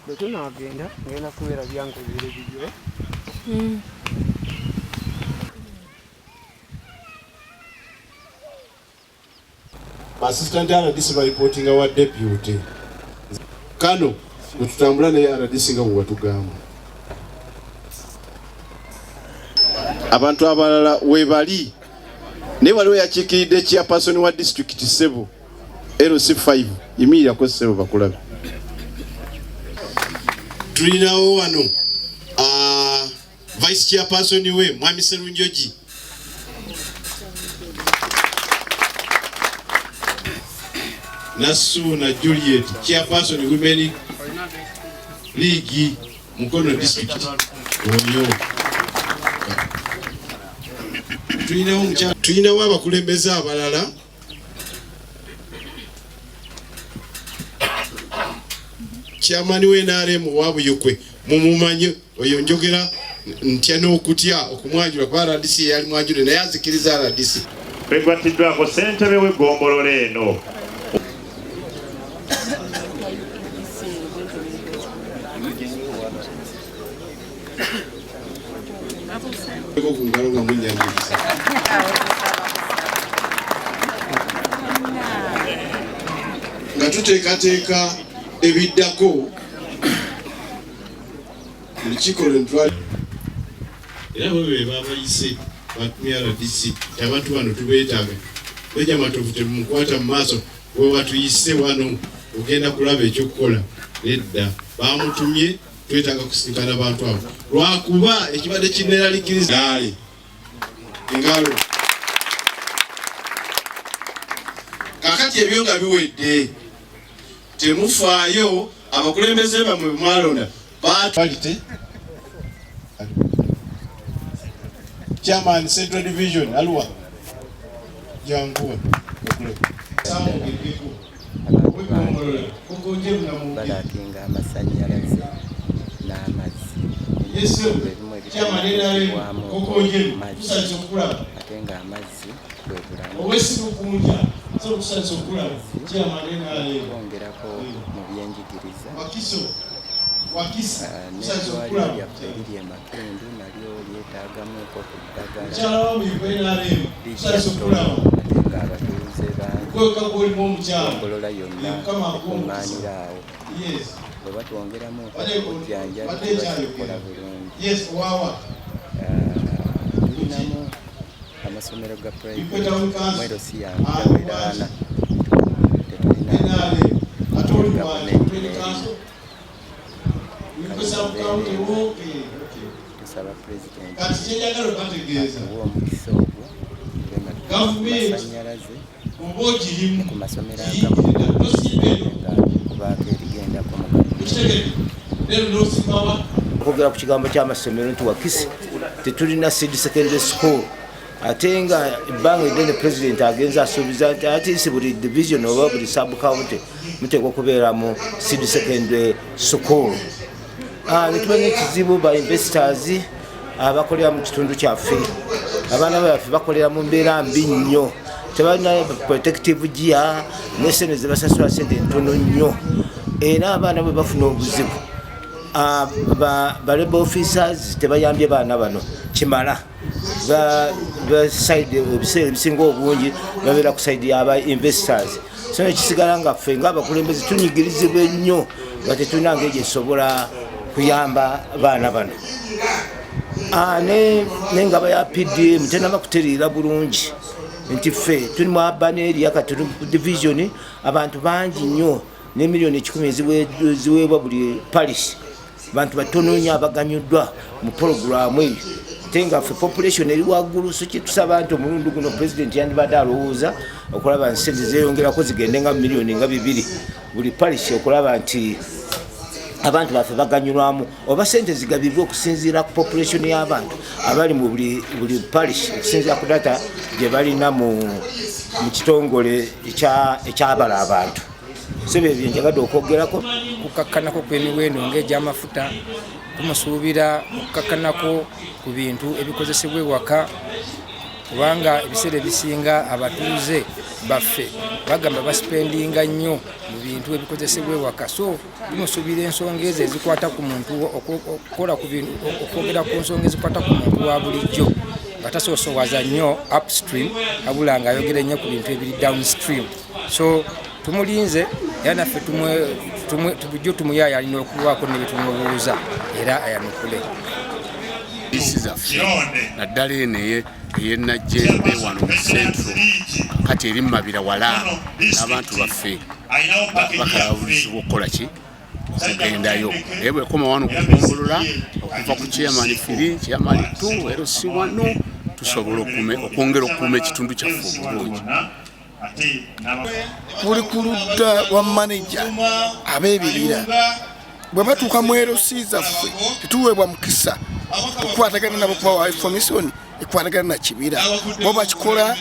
bwe tunagenda ngenda kubeera byange ebiro bibyo. Assistant RDC reporting our deputy. Kano tutambula ne RDC nga bwatugamba. Abantu abalala webali ne waliwo yakikiridde chairperson wa district 7 LC5 imira ko 7 bakulabe. Tulinawo wano vice chairperson we Mwami Serunjoji. Nasu na Juliet chairperson women league Mukono district. Oyo tulinawo abakulembeze abalala chairman we NRM wabuyokwe mumumanyi oyo njogera ntya n'okutya okumwanjula kwa RDC yali mwanjule naye azikiriza RDC kwegwatiddwako ssentebe w'eggombolola eno. nga tuteekateeka ebiddako olukiiko lwentwali era bwe babayise batumya RDC abantu bano tubeetaaga weja matovu temukwata mu maaso we watuyise wano ogenda kulaba ekyokukola nedda bamutumye twetaaga kusinkana abantu abo lwakuba ekibadde kineraliikiriza engalo kakati ebyo nga biwedde temufaayo abakulembeze bamwe mwalonda batwalite chairman Central Division Alwa Janguwa balatinga amasanyalaze n'amazzi ate nga amazzi bwe bulamu bongerako mu byenjigiriza n'eddwaliro lyaffe eriri e Makindu nalyo lyetaagamuko ku ddagala lijjatono ate nga abatuuze bangi eggolola yonna ekuŋŋaanira awo bwe batwongeramu obujjanjabi bakikola bulungi. Tulinamu amasomero ga private mwerosi yange gabeera 4 tetulina gavumenti n'erimu. Tusaba pulezidenti atuwa omukisa ogwo amasanyalaze ku masomero agamu nga kubaako erigendako okwogera ku kigambo ky'amasomero nti Wakisi tetulina Seed Secondary School ate nga ebbanga eddene pulezidenti agenza asuubiza nti ate buli division oba buli sub county muteekwa okubeeramu Seed Secondary School. Netumanya ekizibu ba investors abakolera mu kitundu kyaffe abaana baffe bakolera mu mbeera mbi nnyo tebalina protective gear n'essente ze basasula ssente ntono nnyo era abaana bwe bafuna obuzibu ba labor officers tebayambye baana bano kimala side ebiseera ebisinga obungi babeera ku side y'aba investors so ekisigala nga ffe ng'abakulembeze tunyigirizibwa ennyo nga tetulina ngeri esobola kuyamba baana bano n'engaba ya PDM tenaba kutereera bulungi nti ffe tuli mu urban area kati division abantu bangi nnyo ne miliyoni 10 ziweebwa buli parish abantu batono nnyo abaganyuddwa mu programu eyo ate nga ffe population eri waggulu so kyetusaba nti omulundi guno pulezidenti yandibadde alowooza okulaba nti sente zeeyongerako zigende nga miliyoni nga 2 buli parish okulaba nti abantu baffe baganyulwamu oba sente zigabibwa okusinziira ku population y'abantu abali mu buli parish okusinziira ku data gye balina mu kitongole ekyabala abantu. Sebe byenjagadde okwogerako kukakkanako kw'emiwendo ng'egy'amafuta tumusuubira okukakkanako ku bintu ebikozesebwa ewaka kubanga ebiseera ebisinga abatuuze baffe bagamba baspendinga nnyo mu bintu ebikozesebwa ewaka, so bimusuubira ensonga ezo ezikwata ku muntu okwogera ku nsonga ezikwata ku muntu wa bulijjo nga tasoosowaza nnyo upstream wabula ng'ayogera nnyo ku bintu ebiri downstream. So tumulinze era naffe tubujjo tumuyaaya alina okuwaako ne bitumubuuza era ayanukule. naddala eno eyenajjembe wano mu centro kati eri mumabira wala n'abantu baffe bakalabuzibwa okukola ki okugendayo naye bwekoma wano okugombolola okuva ku chairman 3 chairman 2 LC 1 tusobola okwongera okukuuma ekitundu kyaffe obulungi. Kuli ku ludda lwa manager ab'ebibira bwe batuuka mu LC zaffe tetuweebwa mukisa okukwatagana nabo kubawa information ekwatagana na kibira bo bakikola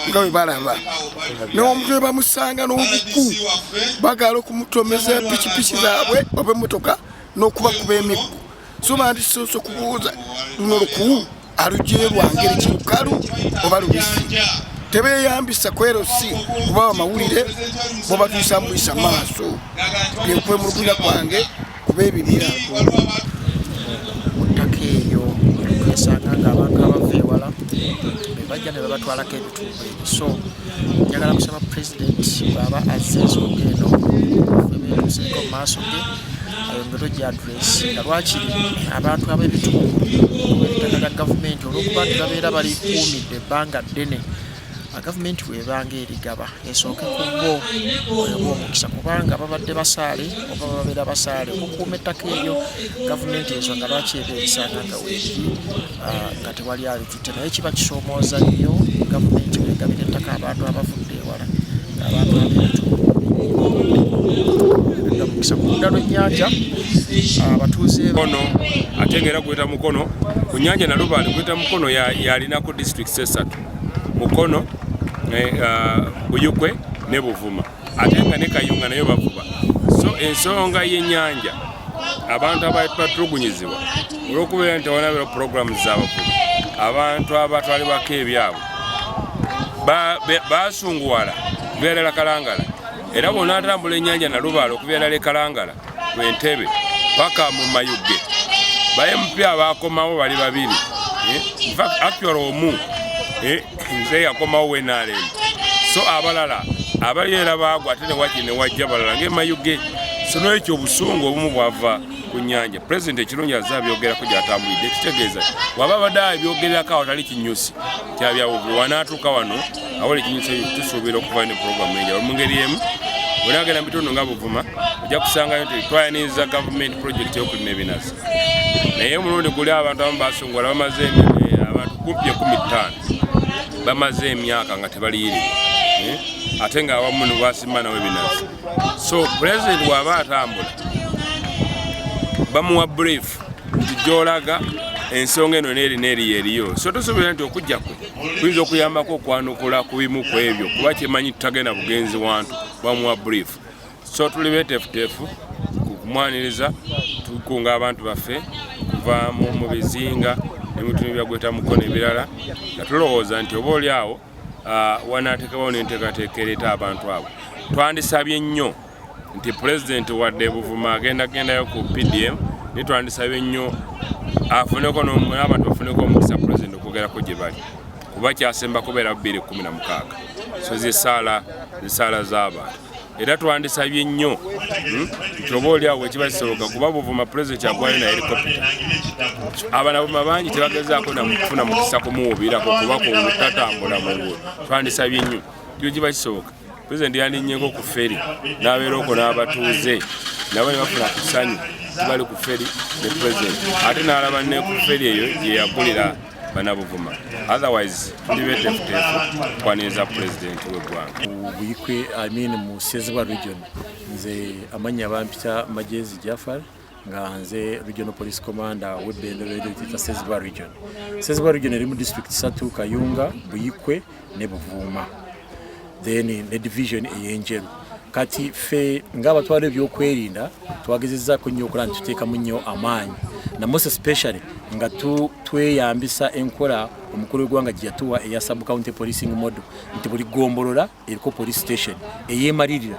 nga bwe balaba n'omuntu bamusanga n'obuku bagala okumutomeza pikipiki zaabwe oba emmotoka n'okubakuba emiggo so bandi soso kubuuza luno luku alugye lwangeri kirukalu oba lubisi tebeyambisa kwerosi kubawa amawulire bo batuisa mbuyisa maaso byekwemulugulira kwange kuba ebibira muttaka eyo esanga ng'abantu abava ewala bebajja ne babatwalako ebitundu ebyo. So njagala kusaba pulezidenti bw'aba azza ensonga eno ebituseko mu maaso ge ayongere ogya adresi nga lwakiri abantu ab'ebitundu ebitaka ga gavumenti olw'okuba nti babeera balikuumidde ebbanga ddene gavumenti webanga erigaba esooke ku bo oba omukisa kubanga babadde basaale oba babeera basaale okukuuma ettaka eryo gavumenti ensonga lwaki eba ebisanga nga weebiri nga tewali alitutte naye kiba kisoomooza nnyo gavumenti wegabira ettaka abantu abavudde ewala abantu ab'ebitundu mukisa ku ludda lw'ennyanja abatuuze ono ate ng'era gweta mukono ku nnyanja Nalubaale gweta mukono yalinako districts esatu Mukono Buyukwe ne Buvuma ate nga ne Kayunga nayo bavuba. So ensonga y'ennyanja abantu abatulugunyizibwa olw'okubeera nti wanabera programu z'abavubi abantu abatwalibwako ebyabwe basunguwala kubeerala Kalangala era bonna atambula ennyanja Nalubaale okubeerala Kalangala Entebbe paka mu Mayuge MP abakomawo bali babiri actually omu nze yakomawo we NRM. So abalala abali era baagwa ate ne wajja balala ng'emayuge. So n'ekyo obusungu obumu bwava ku nnyanja. Pulezidenti ekirungi azza byogerako gy'atambulidde kitegeeza waba badde byogererako awo tali kinyusi kyabyabuvubi wanaatuuka wano awali ekinyusi tusuubira okuva ne puroguramu enjawulo mu ngeri emu bw'onaagenda mu bitundu nga Buvuma ojja kusangayo nti twayaniza gavumenti pulojekiti y'okulima ebinazi naye omulundi guli abantu abamu basunguwala bamaze abantu kumpi 15 bamaze emyaka nga tebaliyirirwa ate ng'awamu ne bwasimba nawe ebinazi. So pulezidenti bw'aba atambula bamuwa brief nti gy'olaga ensonga eno n'eri eriyo. So tusuubira nti okujja kwe kuyinza okuyambako okwanukula ku bimu ku ebyo kuba kimanyi tutagenda bugenzi wantu bamuwa brief. So tuli beeteefuteefu kumwaniriza tukunga abantu baffe kuva mu bizinga n'ebitundu byagweta mukono ebirala nga tulowooza nti oba oli awo wanaateekawo n'enteekateeka ereeta abantu abo. Twandisabye nnyo nti pulezidenti wadde Buvuma agendayo ku PDM naye twandisabye nnyo afuneko n'abantu bafuneko omukisa pulezidenti okwogerako gye bali kuba kyasemba kubeera 2016. So zisaala z'abantu era twandisabye nnyo nti oba oli awo ekiba kisoboka kuba Buvuma pulezidenti agwayo na helikopita abanabuma bangi tebagezaako nakufuna mukisa kumuwubirako kuba kutatambula mu nguudo. Twandisabye nnyo kyo kiba kisoboka pulezidenti yandinnyeko ku feri n'abeera okwo n'abatuuze nabo ne bafuna ku ssanyu tibali ku feri ne pulezidenti ate n'alaba ne ku feri eyo gye yagulira Bannabuvuma. Otherwise tuli beeteefuteefu kwaniriza pulezidenti w'eggwanga. Buyikwe mu Sezibwa region nze amannya bampita Majezi Jafar nga nze regional police commander w'ebbendera eriyitibwa Sezibwa region. Sezibwa region erimu district 3 Kayunga, Buyikwe ne Buvuma then ne division ey'Enjeru. Kati ffe ng'abatwala ebyokwerinda twagezezzaako nnyo okulaba nti tuteekamu nnyo amaanyi na most especially nga tweyambisa enkola omukulu w'eggwanga gye yatuwa eya sub county policing model nti buli gombolola eriko police station eyemalirira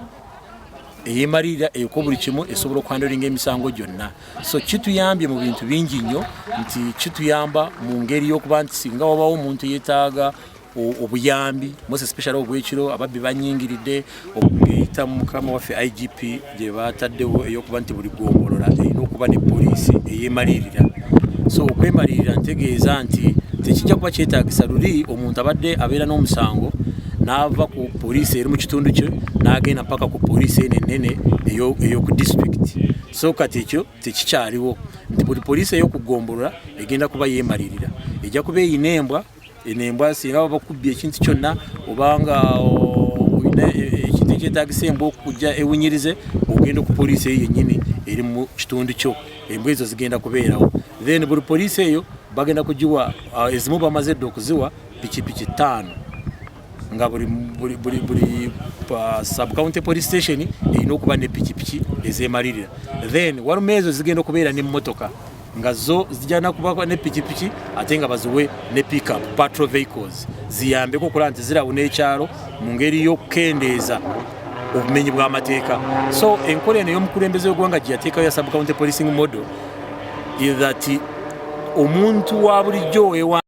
eriko buli kimu esobola okwandolinga emisango gyonna. So kituyambye mu bintu bingi nnyo nti kituyamba mu ngeri y'okuba nti singa wabawo omuntu yeetaaga obuyambi most especially obwekiro ababbi banyingiridde okuyita mukama waffe IGP gye bataddewo ey'okuba nti buli gombolola erina okuba ne poliisi eyemalirira. So okwemalirira ntegeeza nti tekijja kuba kyetaagisa luli omuntu abadde abeera n'omusango n'ava ku poliisi eri mu kitundu kye n'agenda mpaka ku poliisi enene ey'oku district. So kati ekyo tekikyaliwo nti buli poliisi ey'okugombolola egenda kuba yeemalirira, ejja kuba eyina embwa singa baba bakubbye ekintu kyonna obanga olina ekintu ekyetaagisa embwa okujja ewunyirize ogenda ku poliisi eyo yennyini eri mu kitundu kyo, embwa ezo zigenda kubeerawo. Then buli poliisi eyo bagenda kugiwa ezimu bamaze dde okuziwa pikipiki 5 nga buli sub county police station erina okuba ne pikipiki ezeemalirira. Then waluma ezo zigenda okubeera n'emmotoka nga zo zijana kuba ne pikipiki ate nga baziwe ne pick-up patrol vehicles ziyambeko okulaba nti zirawuna ekyalo mu ngeri y'okukendeeza obumenyi bw'amateeka. So enkola eno y'omukulembeze w'eggwanga gye yateekayo ya sub county policing model is that omuntu wa bulijjo